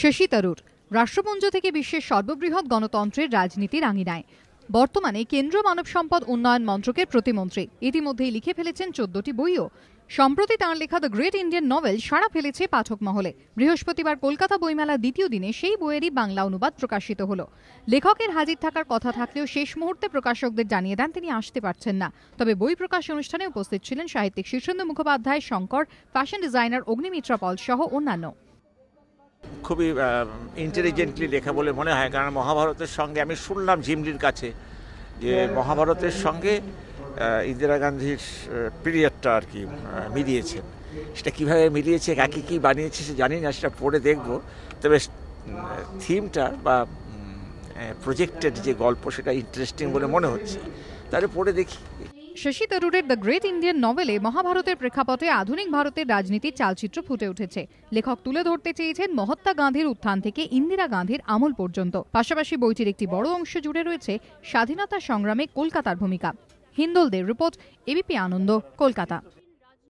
শশী তরুর রাষ্ট্রপুঞ্জ থেকে বিশ্বের সর্ববৃহৎ গণতন্ত্রের রাজনীতির আঙিনায় বর্তমানে কেন্দ্রীয় মানব সম্পদ উন্নয়ন মন্ত্রকের প্রতিমন্ত্রী। ইতিমধ্যেই লিখে ফেলেছেন 14টি বইও। সম্প্রতি তাঁর লেখা দ্য গ্রেট ইন্ডিয়ান নভেল সাড়া ফেলেছে পাঠক মহলে। বৃহস্পতিবার কলকাতা বইমেলার দ্বিতীয় দিনে সেই বইয়েরই বাংলা অনুবাদ প্রকাশিত হলো। লেখকের হাজির থাকার কথা থাকলেও শেষ মুহূর্তে প্রকাশকদের জানিয়ে দেন তিনি আসতে পারছেন না। তবে বই প্রকাশ অনুষ্ঠানে উপস্থিত ছিলেন সাহিত্যিক শীর্ষেন্দু মুখোপাধ্যায়, শঙ্কর, ফ্যাশন ডিজাইনার অগ্নিমিত্রা পল সহ অন্যান্য। খুবই ইন্টেলিজেন্টলি লেখা বলে মনে হয়, কারণ মহাভারতের সঙ্গে আমি শুনলাম ঝিমলির কাছে যে মহাভারতের সঙ্গে ইন্দিরা গান্ধীর পিরিয়ডটা আর কি মিলিয়েছেন। সেটা কীভাবে মিলিয়েছে, কাকে কী বানিয়েছে সে জানি না, সেটা পড়ে দেখব। তবে থিমটা বা প্রজেক্টেড যে গল্প সেটা ইন্টারেস্টিং বলে মনে হচ্ছে, তাহলে পড়ে দেখি। শশী তরুরের দ্য গ্রেট ইন্ডিয়ান নভেলে মহাভারতের প্রেক্ষাপটে আধুনিক ভারতের রাজনীতির চালচিত্র ফুটে উঠেছে। লেখক তুলে ধরতে চেয়েছেন মহাত্মা গান্ধীর উত্থান থেকে ইন্দিরা গান্ধীর আমল পর্যন্ত। পাশাপাশি বইটির একটি বড় অংশ জুড়ে রয়েছে স্বাধীনতা সংগ্রামে কলকাতার ভূমিকা। হিন্দোলদের রিপোর্ট, এবিপি আনন্দ, কলকাতা।